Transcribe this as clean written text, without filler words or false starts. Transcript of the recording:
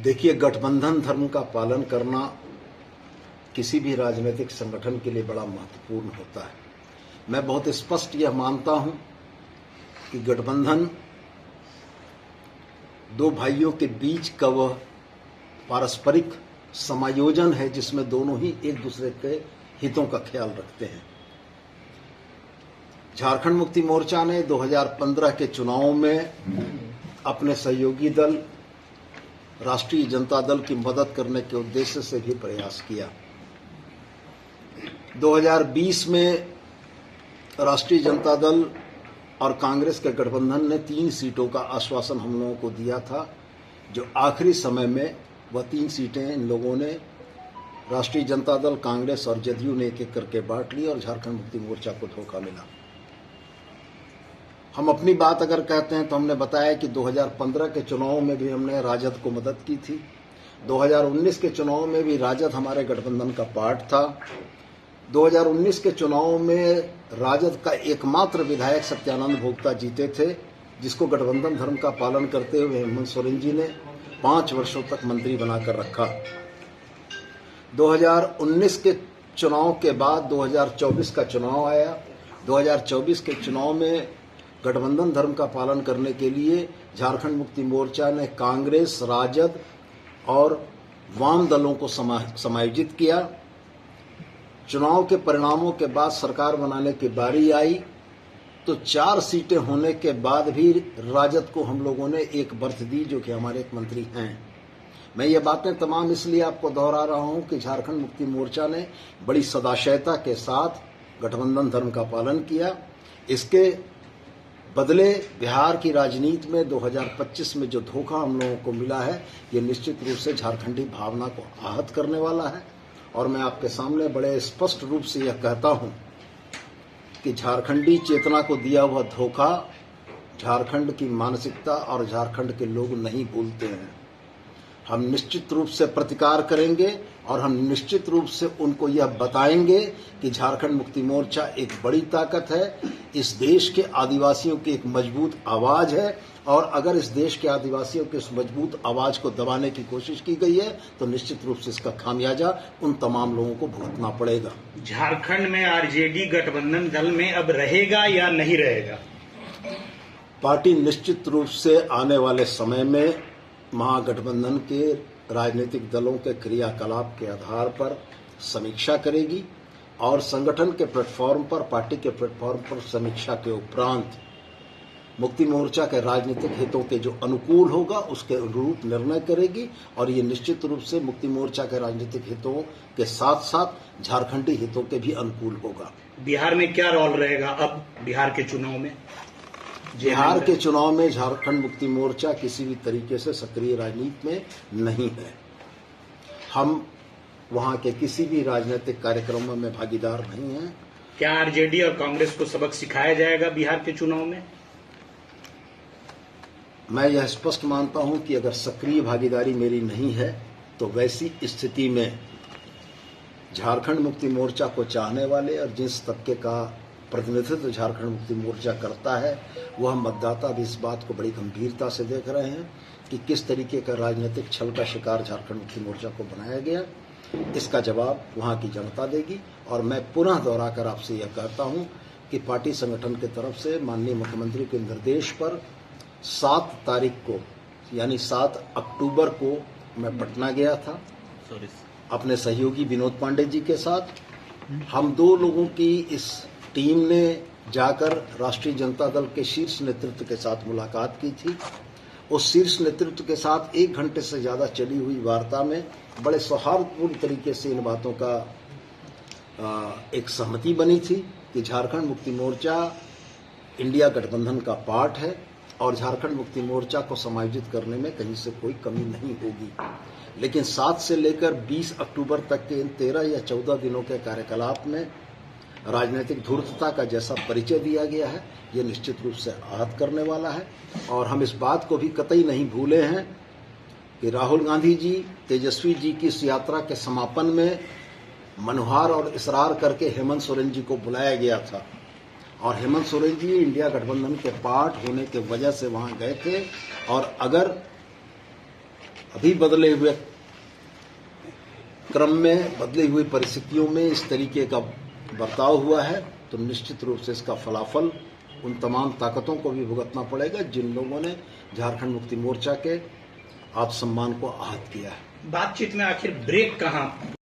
देखिए, गठबंधन धर्म का पालन करना किसी भी राजनीतिक संगठन के लिए बड़ा महत्वपूर्ण होता है। मैं बहुत स्पष्ट यह मानता हूं कि गठबंधन दो भाइयों के बीच का वह पारस्परिक समायोजन है जिसमें दोनों ही एक दूसरे के हितों का ख्याल रखते हैं। झारखंड मुक्ति मोर्चा ने 2015 के चुनाव में अपने सहयोगी दल राष्ट्रीय जनता दल की मदद करने के उद्देश्य से भी प्रयास किया। 2020 में राष्ट्रीय जनता दल और कांग्रेस के गठबंधन ने 3 सीटों का आश्वासन हम लोगों को दिया था, जो आखिरी समय में वह 3 सीटें इन लोगों ने राष्ट्रीय जनता दल, कांग्रेस और जदयू ने एक-एक करके बांट ली और झारखंड मुक्ति मोर्चा को धोखा मिला। हम अपनी बात अगर कहते हैं तो हमने बताया कि 2015 के चुनाव में भी हमने राजद को मदद की थी। 2019 के चुनाव में भी राजद हमारे गठबंधन का पार्ट था। 2019 के चुनाव में राजद का एकमात्र विधायक सत्यानंद भोक्ता जीते थे, जिसको गठबंधन धर्म का पालन करते हुए हेमंत सोरेन जी ने 5 वर्षों तक मंत्री बनाकर रखा। 2019 के चुनाव के बाद 2024 का चुनाव आया। 2024 के चुनाव में गठबंधन धर्म का पालन करने के लिए झारखंड मुक्ति मोर्चा ने कांग्रेस, राजद और वाम दलों को समायोजित किया। चुनाव के परिणामों के बाद सरकार बनाने की बारी आई तो 4 सीटें होने के बाद भी राजद को हम लोगों ने एक बर्थ दी, जो कि हमारे एक मंत्री हैं। मैं ये बातें तमाम इसलिए आपको दोहरा रहा हूं कि झारखंड मुक्ति मोर्चा ने बड़ी सदाशयता के साथ गठबंधन धर्म का पालन किया। इसके बदले बिहार की राजनीति में 2025 में जो धोखा हम लोगों को मिला है, ये निश्चित रूप से झारखंडी भावना को आहत करने वाला है। और मैं आपके सामने बड़े स्पष्ट रूप से यह कहता हूं कि झारखंडी चेतना को दिया हुआ धोखा झारखंड की मानसिकता और झारखंड के लोग नहीं भूलते हैं। हम निश्चित रूप से प्रतिकार करेंगे और हम निश्चित रूप से उनको यह बताएंगे कि झारखंड मुक्ति मोर्चा एक बड़ी ताकत है, इस देश के आदिवासियों की एक मजबूत आवाज है, और अगर इस देश के आदिवासियों की उस मजबूत आवाज को दबाने की कोशिश की गई है तो निश्चित रूप से इसका खामियाजा उन तमाम लोगों को भुगतना पड़ेगा। झारखंड में आरजेडी गठबंधन दल में अब रहेगा या नहीं रहेगा? पार्टी निश्चित रूप से आने वाले समय में महागठबंधन के राजनीतिक दलों के क्रियाकलाप के आधार पर समीक्षा करेगी और संगठन के प्लेटफॉर्म पर, पार्टी के प्लेटफॉर्म पर समीक्षा के उपरांत मुक्ति मोर्चा के राजनीतिक हितों के जो अनुकूल होगा उसके अनुरूप निर्णय करेगी। और ये निश्चित रूप से मुक्ति मोर्चा के राजनीतिक हितों के साथ साथ झारखंडी हितों के भी अनुकूल होगा। बिहार में क्या रोल रहेगा अब बिहार के चुनाव में? बिहार के चुनाव में झारखंड मुक्ति मोर्चा किसी भी तरीके से सक्रिय राजनीति में नहीं है। हम वहां के किसी भी राजनीतिक कार्यक्रमों में भागीदार नहीं हैं। क्या आरजेडी और कांग्रेस को सबक सिखाया जाएगा बिहार के चुनाव में? मैं यह स्पष्ट मानता हूं कि अगर सक्रिय भागीदारी मेरी नहीं है तो वैसी स्थिति में झारखंड मुक्ति मोर्चा को चाहने वाले और जिस तबके का प्रतिनिधित्व झारखंड मुक्ति मोर्चा करता है, वह मतदाता भी इस बात को बड़ी गंभीरता से देख रहे हैं कि किस तरीके का राजनीतिक छल का शिकार झारखंड मुक्ति मोर्चा को बनाया गया। इसका जवाब वहां की जनता देगी। और मैं पुनः दोहराकर आपसे यह कहता हूं कि पार्टी संगठन की तरफ से माननीय मुख्यमंत्री के निर्देश पर 7 तारीख को यानी 7 अक्टूबर को मैं पटना गया था अपने सहयोगी विनोद पांडे जी के साथ। हम 2 लोगों की इस टीम ने जाकर राष्ट्रीय जनता दल के शीर्ष नेतृत्व के साथ मुलाकात की थी। उस शीर्ष नेतृत्व के साथ 1 घंटे से ज्यादा चली हुई वार्ता में बड़े सौहार्दपूर्ण तरीके से इन बातों का एक सहमति बनी थी कि झारखंड मुक्ति मोर्चा इंडिया गठबंधन का पार्ट है और झारखंड मुक्ति मोर्चा को समायोजित करने में कहीं से कोई कमी नहीं होगी। लेकिन 7 से लेकर 20 अक्टूबर तक के इन 13 या 14 दिनों के कार्यकलाप में राजनीतिक धूर्तता का जैसा परिचय दिया गया है, ये निश्चित रूप से आहत करने वाला है। और हम इस बात को भी कतई नहीं भूले हैं कि राहुल गांधी जी, तेजस्वी जी की इस यात्रा के समापन में मनोहार और इसरार करके हेमंत सोरेन जी को बुलाया गया था और हेमंत सोरेन जी इंडिया गठबंधन के पार्ट होने के वजह से वहां गए थे। और अगर अभी बदले हुए क्रम में, बदली हुई परिस्थितियों में इस तरीके का बर्ताव हुआ है तो निश्चित रूप से इसका फलाफल उन तमाम ताकतों को भी भुगतना पड़ेगा जिन लोगों ने झारखंड मुक्ति मोर्चा के आत्मसम्मान को आहत किया है। बातचीत में आखिर ब्रेक कहाँ